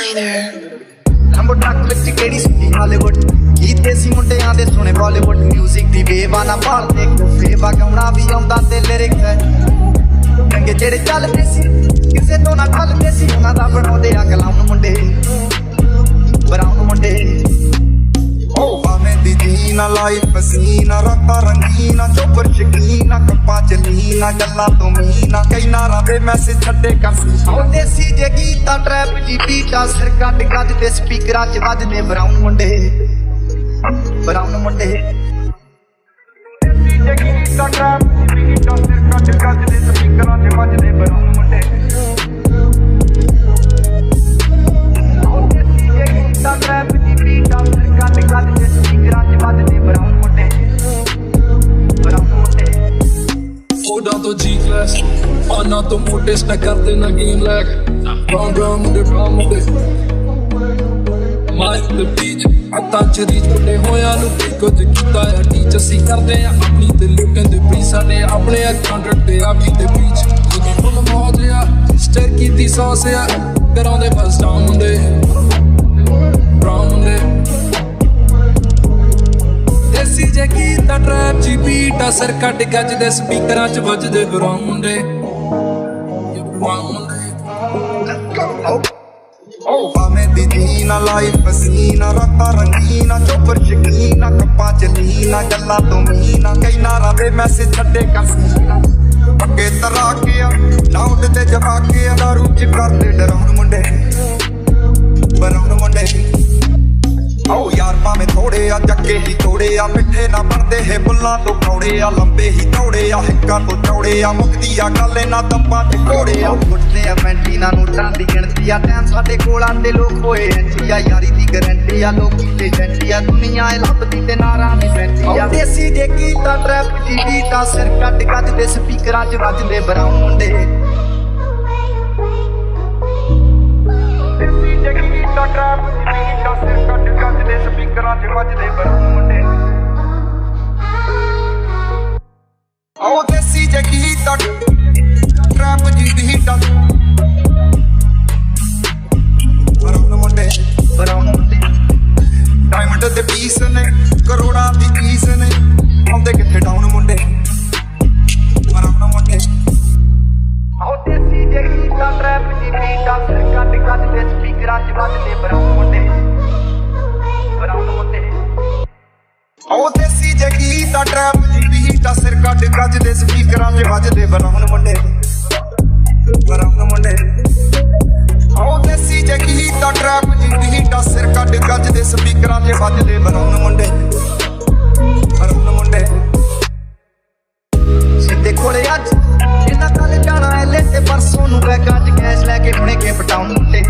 designer. Number truck ਵਿੱਚ ਕਿਹੜੀ ਸਿੱਧੀ ਹਾਲੀਵੁੱਡ ਗੀਤ ਦੇਸੀ ਮੁੰਡਿਆਂ ਦੇ ਸੁਣੇ ਬਾਲੀਵੁੱਡ ਮਿਊਜ਼ਿਕ ਦੀ ਵੇਵਾ ਨਾ ਭਾਲਦੇ ਕੋਫੇਵਾ ਗਾਉਣਾ ਵੀ ਆਉਂਦਾ ਤੇ ਲਿਰਿਕਸ ਹੈ ਚੰਗੇ ਜਿਹੜੇ ਚੱਲਦੇ ਸੀ ਕਿਸੇ ਤੋਂ ਨਾ ਖਲਦੇ ਸੀ ਉਹਨਾਂ ਦਾ ਬਣਾਉਂਦੇ ਆ ਕਲਾਉਣ ਮੁੰਡੇ ਬਰਾਉਨ ਮੁੰਡੇ ਉਹ ਭਾਵੇਂ ਦੀ ਜੀਨਾ ਲਾਈਫ ਪਸੀਨਾ ਰਾਤਾਂ ਰੰਗੀਨਾ ਚੋਪਰ ਸ਼ਕੀਨਾ ਕੱਪਾਂ ਚ ਲੀਨਾ ਗੱਲਾਂ ਤੋਂ ਮੀਨਾ ਕਈ ਨਾਰਾਂ ਦੇ ਮੈਸੇਜ ਛੱਡੇ ਕਾਸੀ ਉਹ ਦੇਸੀ ਜੇ ਗੀਤਾ ਟਰੈਪ ਦੀ ਬੀਟਾ ਸਿਰ ਕੱਢ ਗੱਜ ਤੇ ਸਪੀਕਰਾਂ ਚ ਵੱਜਦੇ ਬਰਾਉਨ ਮੁੰਡੇ ਦੇਸੀ ਜੇ ਗੀਤਾ ਟਰੈਪ ਦੀ ਬੀਟਾ ਸਿਰ ਕੱਢ ਗੱਜ ਤੇ ਸਪੀਕਰਾਂ ਚ ਵੱਜਦੇ ਬਰਾਉਨ ਮੁੰਡੇ ਉਹ ਦੇਸੀ ਜੇ ਗੀਤਾ ਟਰੈਪ ਦੀ ਬੀਟਾ ਸਿਰ ਕੱਢ ਗੱਜ ਤੇ ਸਪੀਕਰਾਂ ਚ ਵੱਜਦੇ ਬਰਾਉਨ ਮੁੰਡੇ Hold on to G-Class ਆਨਾ ਤੋਂ ਮੋਟੇ ਸਟੈਕ ਕਰਦੇ ਨਾ ਗੇਮ ਲੈਕ brown ਮੁੰਡੇ ਮਾਈਕ ਤੇ ਬੀਚ ਹੱਥਾਂ ਚ ਰੀਚ ਵੱਡੇ ਹੋਇਆ ਨੂੰ ਕੀ ਕੁਝ ਕੀਤਾ ਆ ਟੀਚ ਅਸੀਂ ਕਰਦੇ ਆ ਆਪਣੀ ਤੇ ਲੁੱਟਾਂ ਦੇ ਪ੍ਰੀ ਸਾਡੇ ਆਪਣੇ ਕੰਟਰੈਕਟ ਤੇ ਆਪੀ ਦੇ ਬੀਚ ਲੁਕੀ ਫੁੱਲ ਮੌਜ ਆ ਸਟਰ ਕੀਤੀ ਸੌਸ ਆ ਕਰਾਉਂਦੇ ਬਸ ਡਾਊਨ ਹੁੰਦੇ brown ਹੁੰਦੇ ਦੇਸੀ ਜੇ ਗੀਤਾ ਟਰੈਪ ਜੀ ਬੀਟਾ ਸਿਰ ਕੱਢ ਗੱਜ ਦੇ ਸਪੀਕਰਾਂ ਚ ਵੱਜਦੇ ਬਰਾਉਨ ਮੁੰਡੇ ਉਹ ਭਾਵੇਂ ਦੀ ਜੀਨਾ ਲਾਈਫ ਪਸੀਨਾ ਰਾਤਾਂ ਰੰਗੀਨਾ ਚੋਪਰ ਸ਼ਕੀਨਾ ਕੱਪਾਂ ਚ ਲੀਨਾ ਗੱਲਾਂ ਤੋਂ ਮੀਨਾ ਕਈ ਨਾਰਾਂ ਦੇ ਮੈਸੇਜ ਛੱਡੇ ਕਾਸੀਨਾ ਅੱਗੇ ਤਰਾ ਕੇ ਆ ਲਾਉਂਡ ਤੇ ਜਵਾ ਕੇ ਆ ਦਾਰੂ ਚ ਕਰਦੇ ਡਰਾਉਣ ਮੁੰਡੇ ਬਰਾਉਨ ਮੁੰਡੇ ਆਓ ਯਾਰ ਭਾਵੇਂ ਥੋੜੇ ਆ ਜੱਗੇ ਹੀ ਤੋੜੇ ਆ ਮਿੱਠੇ ਨਾ ਬਣਦੇ ਹੈ ਬੁੱਲਾਂ ਤੋਂ ਕੌੜੇ ਆ ਲੰਬੇ ਹੀ ਦੌੜੇ ਆ ਹਿੱਕਾਂ ਤੋਂ ਚੌੜੇ ਆ ਮੁਕਦੀ ਆ ਗੱਲ ਇਹਨਾਂ ਦੱਬਾਂ ਤੇ ਘੋੜੇ ਆ ਉੱਠਦੇ ਆ ਮੈਂਟੀਨਾ ਨੋਟਾਂ ਦੀ ਗਿਣਤੀ ਆ ਟਾਈਮ ਸਾਡੇ ਕੋਲ ਆਂਦੇ ਲੋਕ ਹੋਏ ਐਂਟੀ ਆ ਯਾਰੀ ਦੀ ਗਰੰਟੀ ਆ ਲੋਕੀ ਤੇ ਜੰਟੀ ਆ ਦੁਨੀਆ ਇਹ ਲੱਭਦੀ ਤੇ ਨਾਰਾਂ ਦੀ ਬੈਠੀ ਆ ਦੇਸੀ ਜੇ ਗੀਤਾ ਟਰੈਪ ਦੀ ਬੀਟਾ ਸਿਰ ਕੱਢ ਗੱਜ ਦੇ ਸਪੀਕਰਾਂ 'ਚ ਵੱਜਦੇ ਬਰਾਉਨ ਮੁੰਡੇ ਦੇਸੀ ਜੇ ਗੀਤਾ ਟਰੈਪ ਦੀ ਬੀਟਾ ਸਿਰ ਕੱਢ ਗੱਜ ਦੇ ਸਪੀਕਰਾਂ 'ਚ ਵੱਜਦੇ ਬਰਾਉਨ ਮੁੰਡੇ ਆਓ ਦੇਸੀ ਜੇ ਗੀਤਾ ਟਰੈਪ ਦੀ ਬੀਟਾ ਬਰਾਉਨ ਮੁੰਡੇ ਡਾਇਮੰਡ ਦੇ ਪੀਸ ਨੇ ਕਰੋੜਾਂ ਦੀ ਪੀਸ ਨੇ ਆਉਂਦੇ ਕਿੱਥੇ ਡਾਊਨ ਮੁੰਡੇ ਬਰਾਉਨ ਮੁੰਡੇ ਆਓ ਦੇਸੀ ਜੇ ਗੀਤਾ ਟਰੈਪ ਦੀ ਬੀਟਾ ਸਿਰ ਕੱਢ ਗੱਜ ਦੇ ਸਪੀਕਰਾਂ 'ਚ ਵੱਜਦੇ ਬਰਾਉਨ ਮੁੰਡੇ ਆਓ ਦੇਸੀ ਜੇ ਗੀਤਾ ਟਰੈਪ ਦੀ ਬੀਟਾ ਸਿਰ ਕੱਢ ਗੱਜ ਦੇ ਸਪੀਕਰਾਂ 'ਚ ਵੱਜਦੇ ਬਰਾਉਨ ਮੁੰਡੇ ਆਓ ਦੇਸੀ ਜੇ ਗੀਤਾ ਟਰੈਪ ਦੀ ਬੀਟਾ ਸਿਰ ਕੱਢ ਗੱਜ ਦੇ ਸਪੀਕਰਾਂ 'ਚ ਵੱਜਦੇ ਬਰਾਉਨ ਮੁੰਡੇ ਸਿੱਧੇ ਕੋਲੇ ਅੱਜ ਇਹਨਾਂ ਕੱਲ ਜਾਣਾ ਐ ਲੈ ਤੇ ਪਰਸੋਂ ਨੂੰ ਬੈਗਾਂ 'ਚ ਕੈਸ਼ ਲੈ ਕੇ ਹੁਣੇ ਕੇ ਪਟਾਉਣ ਮੁੰਡੇ